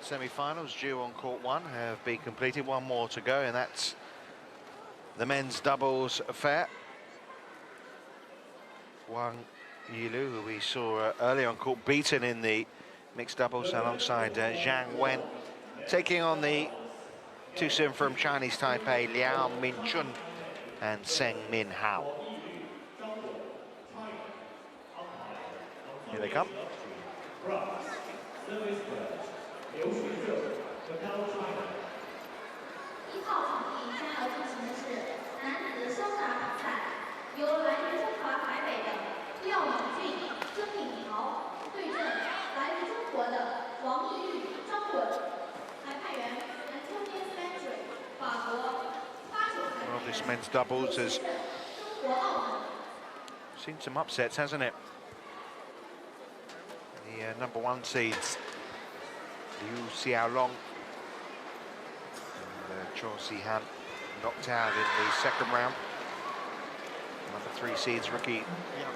semi-finals due on court 1 have been completed. One more to go, and that's the men's doubles affair. Wang Yilv, who we saw earlier on court, beaten in the mixed doubles alongside Zhang Wen, taking on the twosome from Chinese Taipei, Liao and Tseng. Here they come. Well, this men's doubles has seen some upsets, hasn't it? The number 1 seeds, Liu Xiaolong and Cho Si-han, knocked out in the second round. Number 3 seeds, Ricky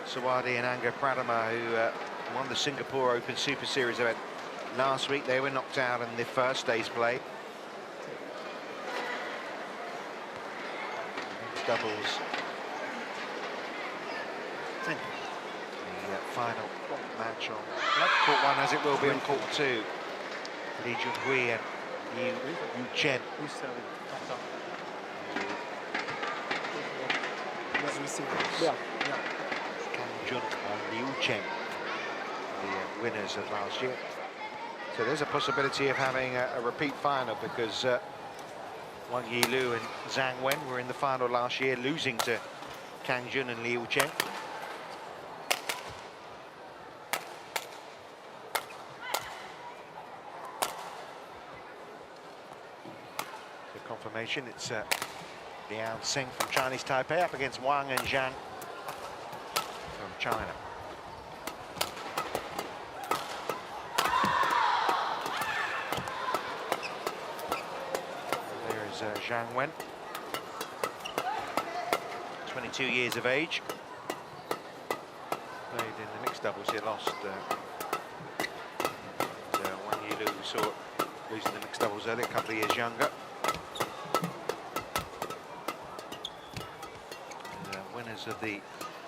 Sawadi and Anga Pradama, who won the Singapore Open Super Series event last week. They were knocked out in the first day's play. Doubles. The final match on court 1, as it will be on court 2. Li Junhui and Yu Chen. Kang Jun and Liu Chen, the winners of last year. So there's a possibility of having a repeat final, because Wang Yilv and Zhang Wen were in the final last year, losing to Kang Jun and Liu Chen. The confirmation, it's Liao Tseng from Chinese Taipei up against Wang and Zhang from China. Zhang Wen, 22 years of age. Played in the mixed doubles, he lost. Wang Yilv, we saw losing the mixed doubles earlier, a couple of years younger. Winners of the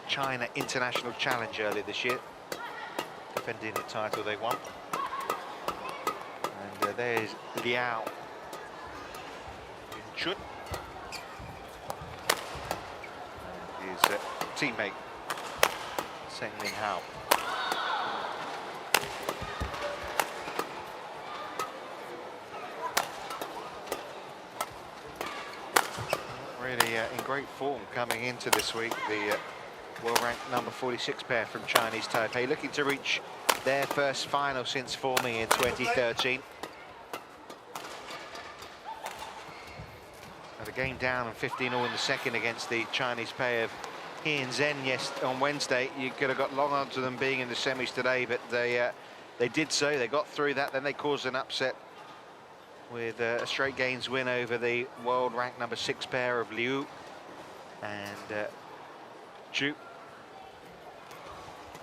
China International Challenge earlier this year, defending the title they won. And there's Liao Chun, and his teammate Tseng. Really in great form coming into this week, the world-ranked number 46 pair from Chinese Taipei, looking to reach their first final since forming in 2013. The game down and 15-all in the second against the Chinese pair of He and Zhen on Wednesday. You could have got long onto them being in the semis today, but they did so. They got through that. Then they caused an upset with a straight games win over the world-ranked number 6 pair of Liu and Zhu.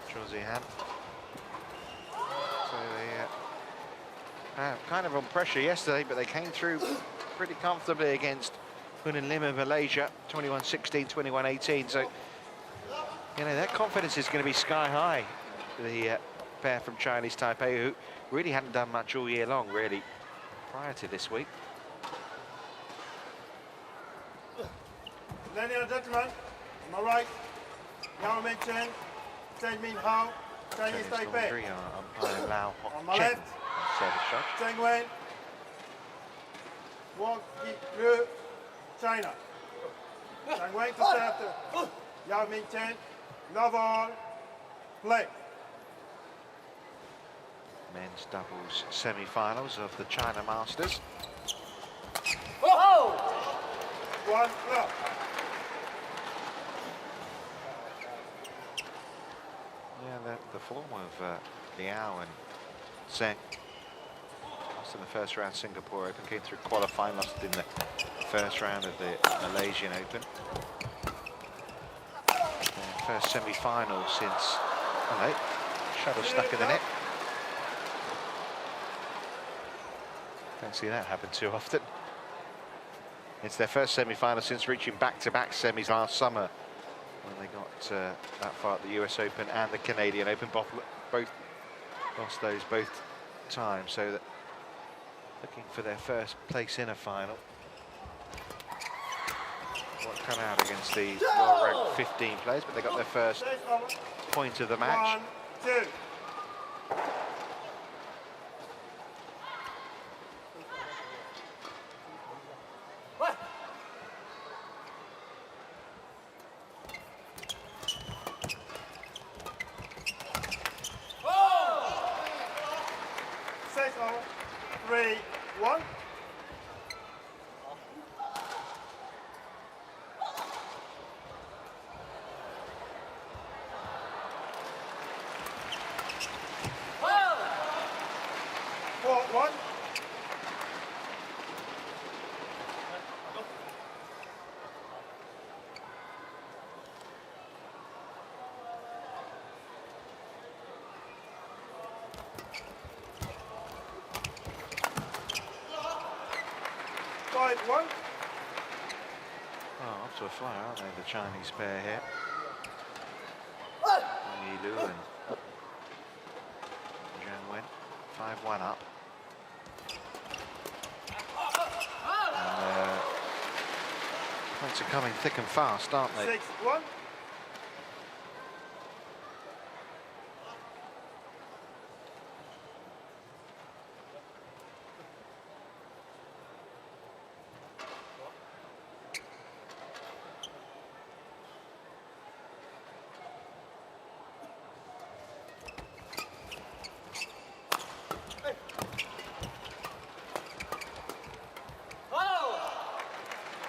Cho-Si-han. So they kind of on pressure yesterday, but they came through pretty comfortably against Hun and Lim of Malaysia, 21-16, 21-18. So, you know, that confidence is going to be sky high. The pair from Chinese Taipei, who really hadn't done much all year long, really, prior to this week. Ladies and gentlemen, on my right, Yao Ming-chen, Tseng Min Hao, Chinese Taipei. Umpire Lao On my left, Zhang Wen, Wang Yilv, China. Zhang Wen to serve to Yao Ming-chen, love all, play. Men's doubles semi-finals of the China Masters. Oh! One love. Yeah, the form of Liao and Tseng. Lost in the first round Singapore Open, came through qualifying, lost in the first round of the Malaysian Open. And first semi-final since, shuttle stuck in the net. Don't see that happen too often. It's their first semi-final since reaching back-to-back semis last summer, when they got that far at the US Open and the Canadian Open. Both lost those both times, so that looking for their first place in a final. Won't come out against the well-ranked 15 players, but they got their first point of the match. 1, 2. Six over. 3, 1. One. Five, 1. Oh, off to a flyer, aren't they, the Chinese pair here? Wang Yilv and Zhang Wen, 5-1 up. And, points are coming thick and fast, aren't they? 6, 1.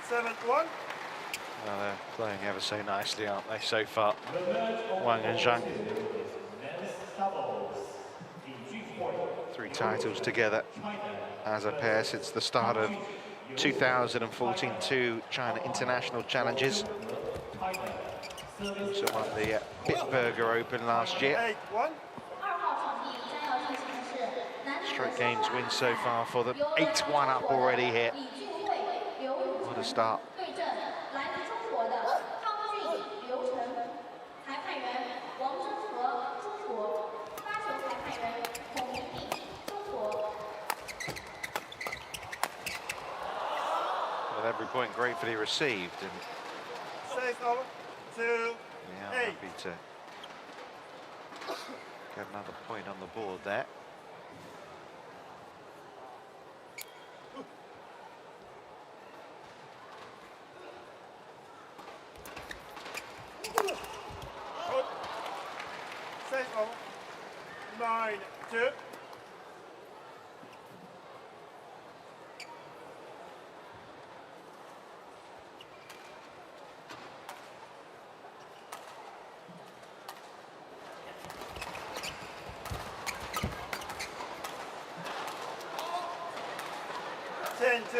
Seven, 1. Well, they're playing ever so nicely, aren't they, so far? Wang and Zhang. 3 titles together as a pair since the start of 2014, 2 China International Challenges. Also won the Bitburger Open last year. 8, 1. Straight games win so far for them. 8-1 up already here. What a start. With every point gratefully received, and 6 over. 2, yeah, 8. happy to get another point on the board there. Six over. 9, 2. Ten, 2.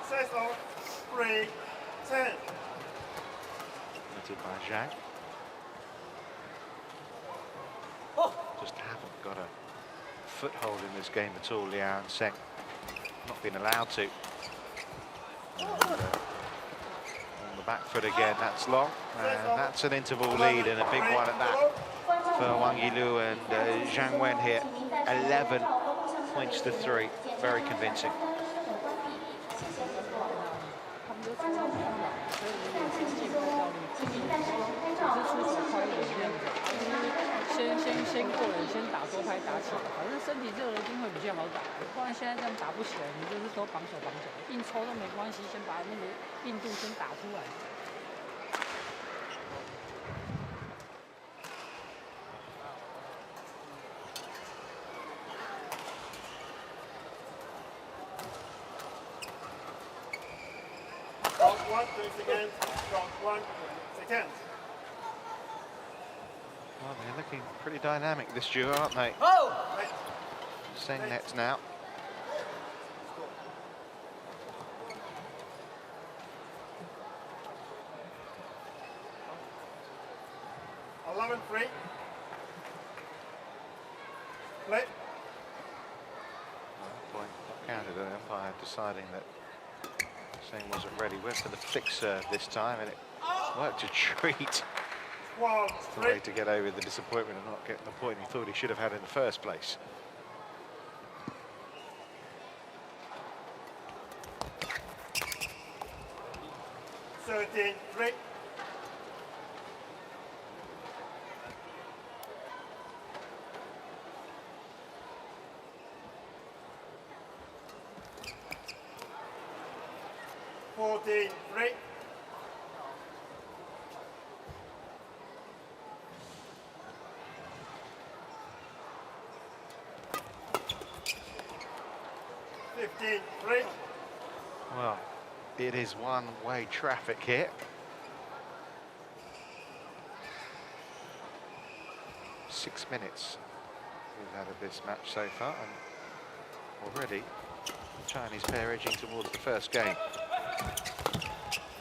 Six over. 3, 10. Limited by Zhang. Just haven't got a foothold in this game at all, Liao and Tseng. Not been allowed to. And, on the back foot again, that's long. And that's an interval lead, and a big one at that for Wang Yilv and Zhang Wen here. 11 points to 3. Very convincing. 先过人，先打多拍打起来，反正身体热了一定会比较好打，不然现在这样打不起来，你就是都绑手绑脚，硬抽都没关系，先把那个硬度先打出来。 1 seconds. 1 seconds. Well, they're looking pretty dynamic, this duo, aren't they? Tseng nets now. Free. Play. Point not counted, the umpire deciding that Tseng wasn't ready. Went for the flick serve this time, and it worked a treat. It's the way to get over the disappointment of not getting the point he thought he should have had in the first place. Free. Free. Free. Well, it is one-way traffic here. 6 minutes we've had of this match so far, and already the Chinese pair edging towards the first game.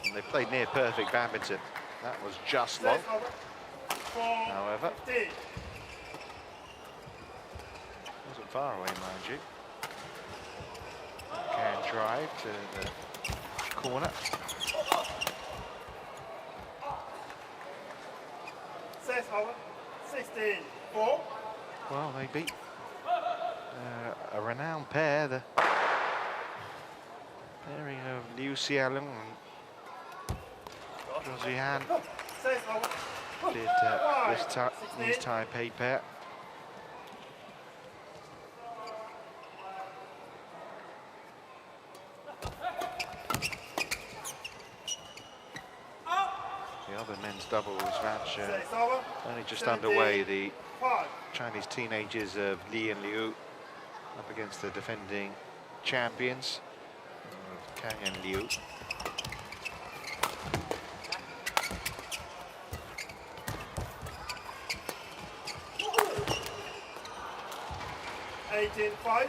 And they played near perfect badminton. That was just long. However, wasn't far away, mind you. Can drive to the corner. Set over. 16-4. Well, they beat a renowned pair, the pairing of Liu Xiaolong and Zhang Wen did this Taipei pair. The other men's doubles match only just underway. The Chinese teenagers of Li and Liu up against the defending champions of Kang and Liu. $18-5.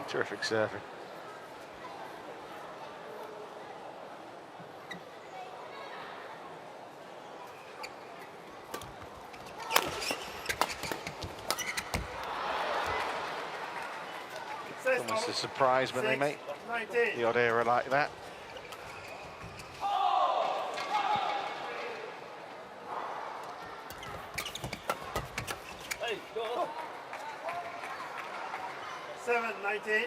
Terrific serving. Almost a surprise when they make the odd error like that. Hey, go. 7-19.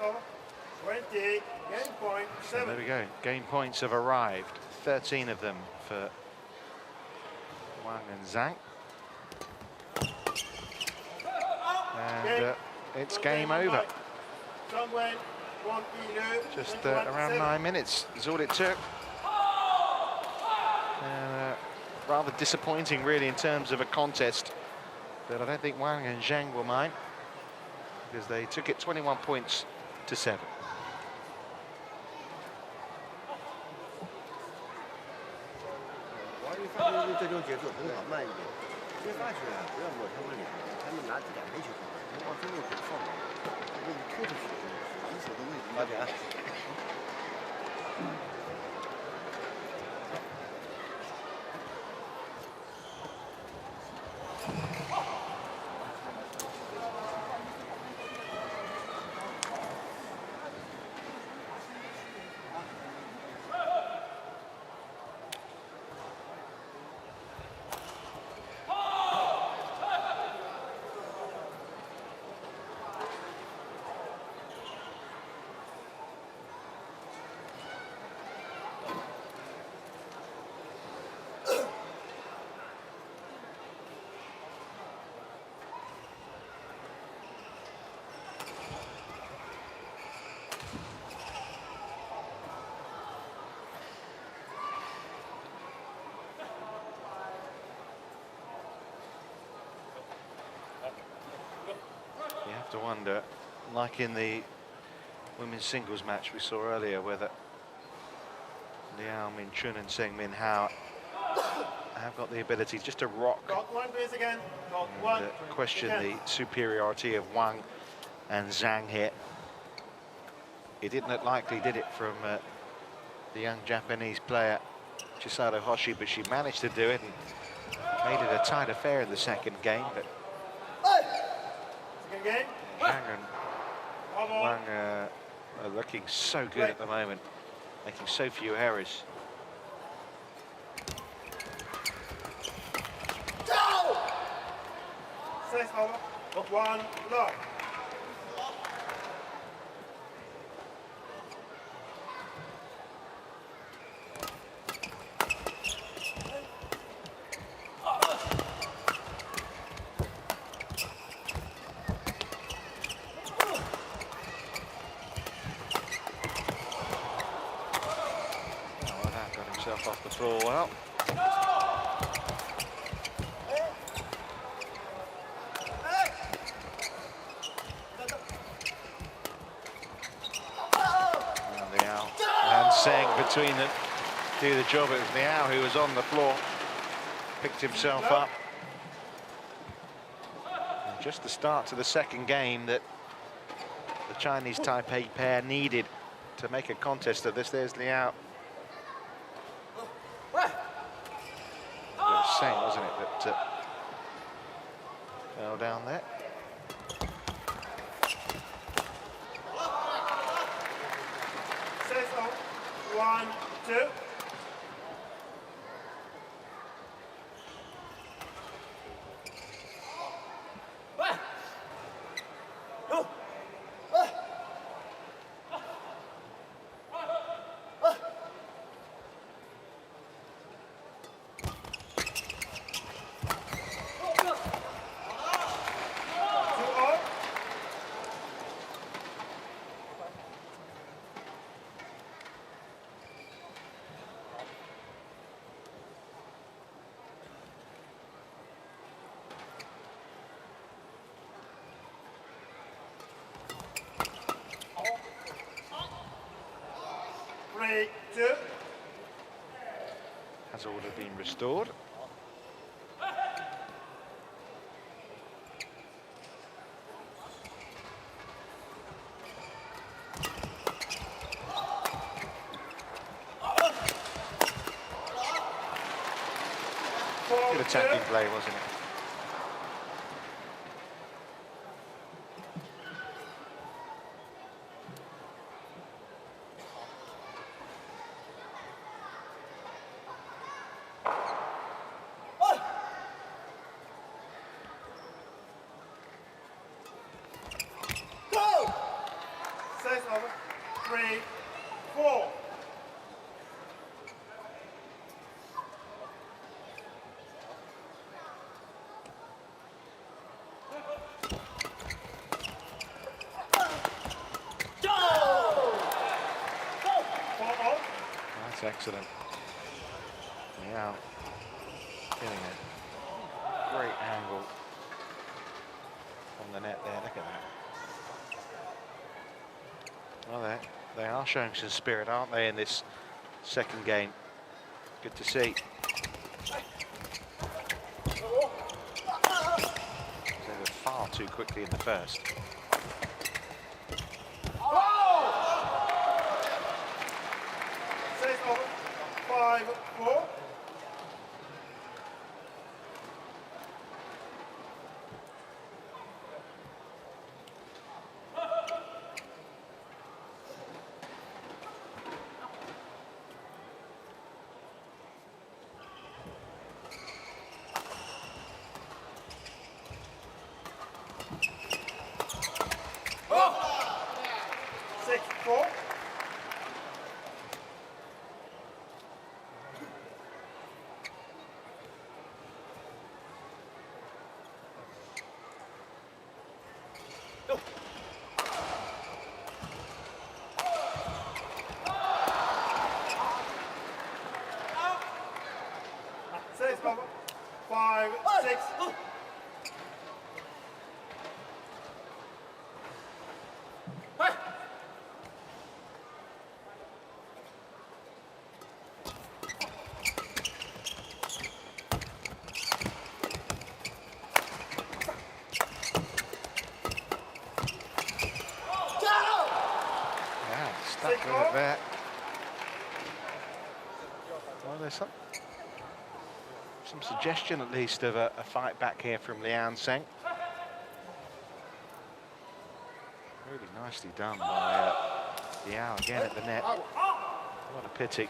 Over. 20. Game point. 7. So there we go. Game points have arrived. 13 of them for Wang and Zhang. And it's game over. Zhang Wen, Wang Yilv. Just around 9 minutes is all it took. Rather disappointing, really, in terms of a contest. But I don't think Wang and Zhang will mind, because they took it 21 points to 7. have to wonder, like in the women's singles match we saw earlier, whether Liao Min-chun and Tseng Min-hao have got the ability just to rock Got one, please, again. Got and one. question Again. the superiority of Wang and Zhang here. It didn't look likely, did it, from the young Japanese player Chisato Hoshi, but she managed to do it and made it a tight affair in the second game. But Second game. Zhang and Love all. Wang are looking so good at the moment, making so few errors. Six over. 1 love. Got himself off the floor well. And Liao and Tseng between them do the job. It was Liao who was on the floor, picked himself up. And just the start to the second game that the Chinese Taipei pair needed to make a contest of this. There's Liao. It was Tseng, wasn't it, that fell down there. Six over. 1, 2. Three, 2. Has order been restored? Good attacking play, wasn't it? Six over. 3, 4. That's excellent. Liao getting a great angle on the net there. Look at that. Well, they are showing some spirit, aren't they, in this second game? Good to see. They were far too quickly in the first. Six over. 5, 4. Look there. Well, there's some suggestion at least of a fight back here from Liao and Tseng. Really nicely done by Liao again at the net. What a pity.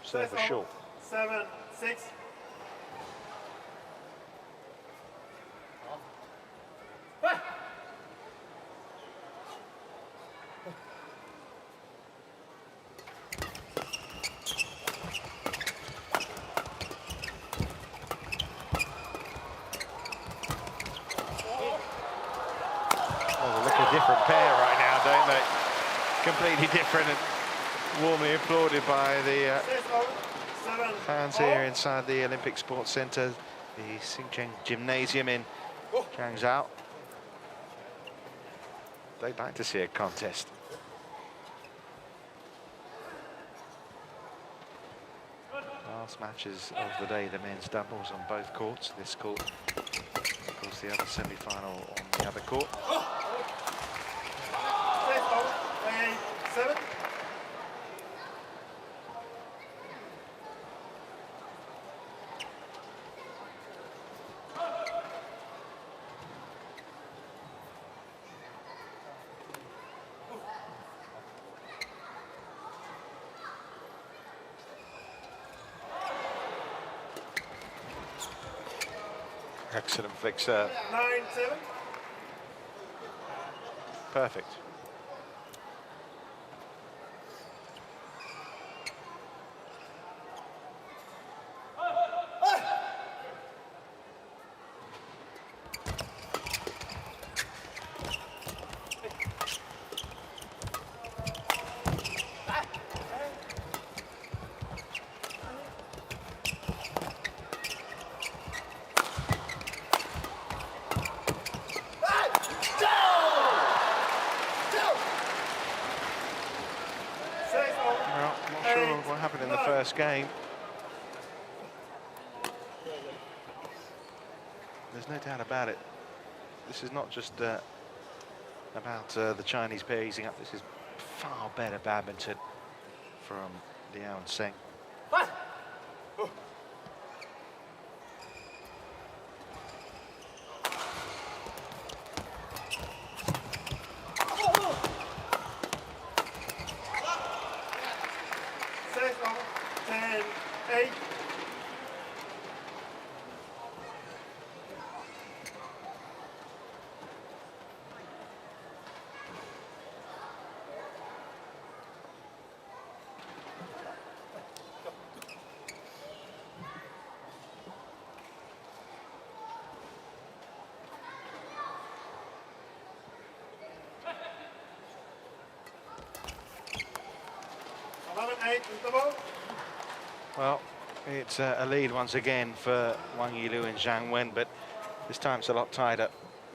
Serve was short. 7-6. Different pair right now, don't they? Completely different, and warmly applauded by the fans here inside the Olympic Sports Centre, the Xinjiang Gymnasium in Zhangzhou. They'd like to see a contest. Last matches of the day, the men's doubles on both courts. This court, of course, the other semi-final on the other court. 7. Excellent flick serve. 9-7. Perfect. What happened in the first game. There's no doubt about it. This is not just about the Chinese pair easing up. This is far better badminton from Liao and Tseng. Well, it's a lead once again for Wang Yilv and Zhang Wen, but this time it's a lot tighter.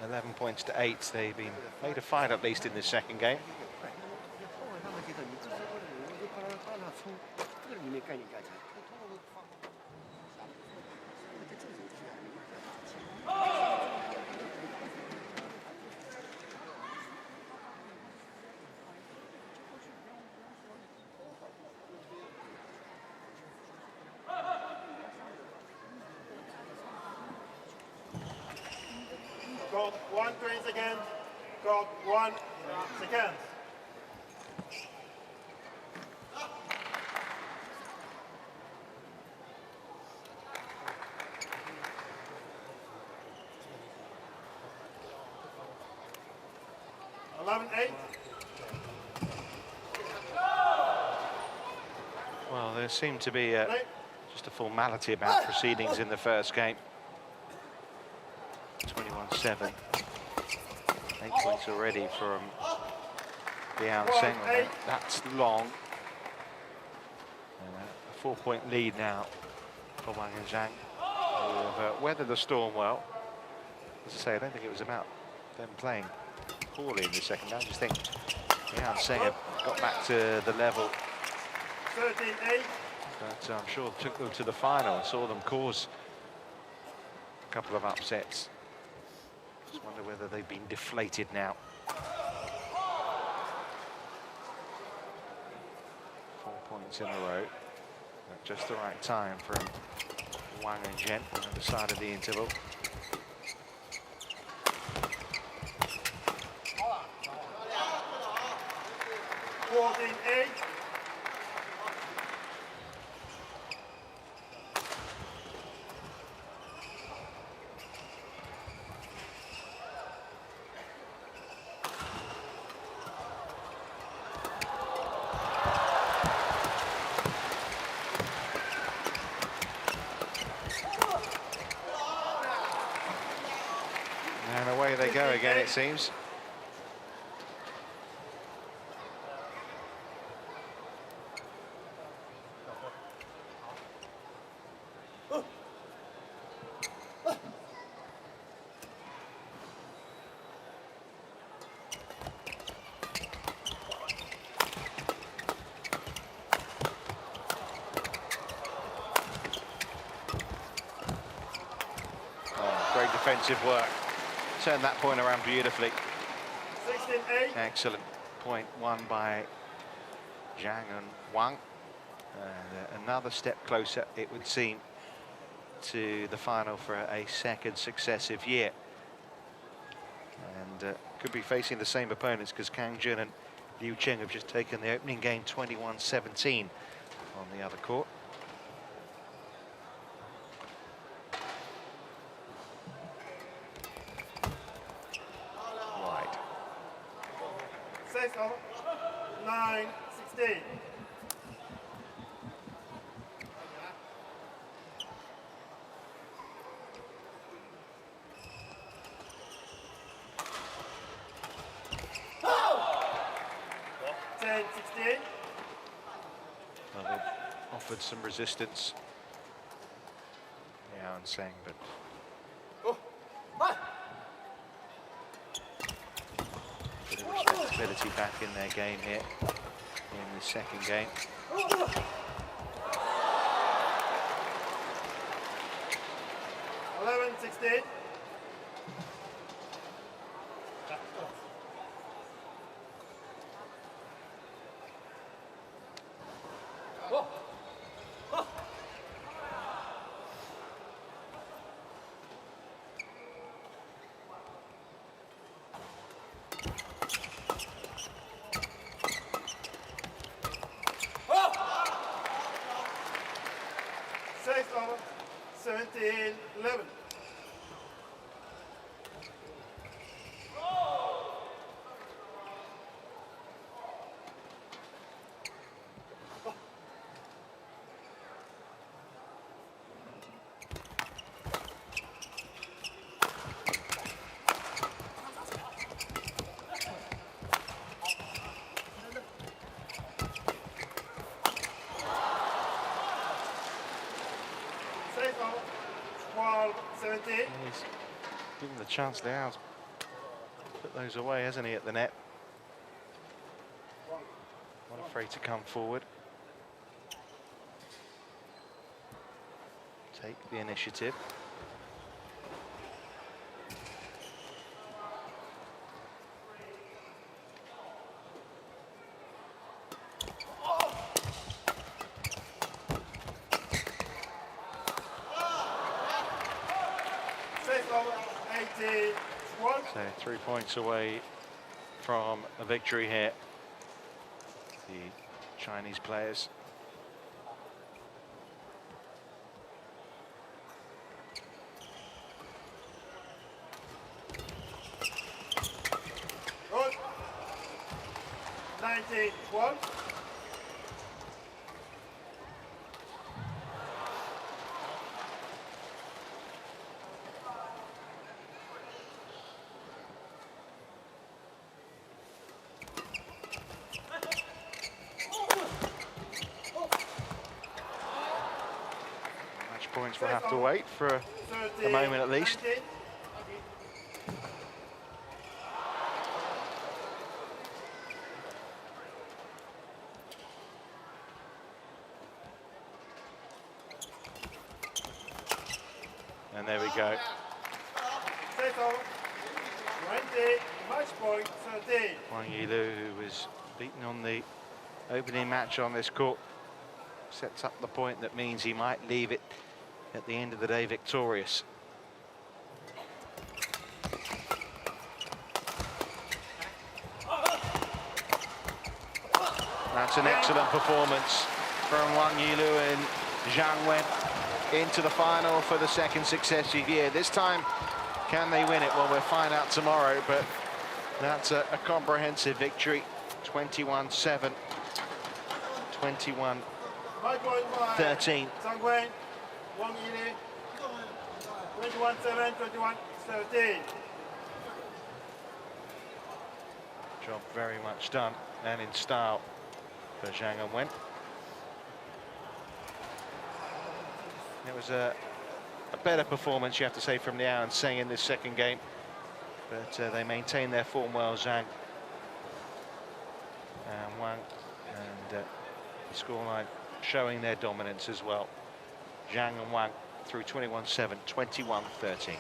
11 points to 8. They've been made a fight at least in this second game. Got 1 3 seconds. Got 1 second. Well, there seemed to be just a formality about proceedings in the first game. 21-7. 8 points already from Liao and Tseng. That's long. A 4-point lead now for Wang and Zhang, who have weathered the storm well. As I say, I don't think it was about them playing poorly in the second game. I just think Liao and Tseng have got back to the level 13-8. But I'm sure took them to the final and saw them cause a couple of upsets. Just wonder whether they've been deflated now. points in a row. At just the right time from Wang and Zhen on the other side of the interval. And away they go again, it seems. Great defensive work. Turned that point around beautifully. 16-8. Excellent point won by Zhang and Wang. And another step closer, it would seem, to the final for a second successive year. And could be facing the same opponents because Kang Jun and Liu Cheng have just taken the opening game 21-17 on the other court. Right. 6 over. 9-16. Well, they've offered some resistance, Liao and Tseng, but bit of respectability back in their game here in the second game. Over. 17-11. He's given the chance now to put those away, hasn't he, at the net? Not afraid to come forward. Take the initiative. So 3 points away from a victory here, the Chinese players. Good. 19-1. Points will have to wait for a moment at least. And there we go. 20, match point 13. Wang Yilv, who was beaten on the opening match on this court sets up the point that means he might leave it at the end of the day victorious. That's an excellent performance from Wang Yilv and Zhang Wen into the final for the second successive year. This time, can they win it? Well, we'll find out tomorrow, but that's a comprehensive victory. 21-7, 21-13. Zhang Wen, Wang Yilv, 21-7, 21-13. Job very much done, and in style for Zhang Wen. It was a better performance, you have to say, from Liao and Tseng in this second game. But they maintain their form well, Zhang and Wang, and the scoreline showing their dominance as well. Zhang and Wang through 21-7, 21-13.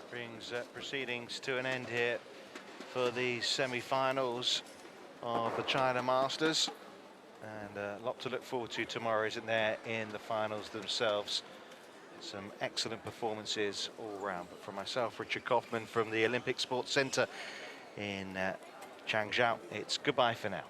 Brings proceedings to an end here for the semi-finals of the China Masters, and a lot to look forward to tomorrow, isn't there, in the finals themselves. Some excellent performances all round. But from myself, Richard Kaufman, from the Olympic Sports Centre in Changzhou, it's goodbye for now.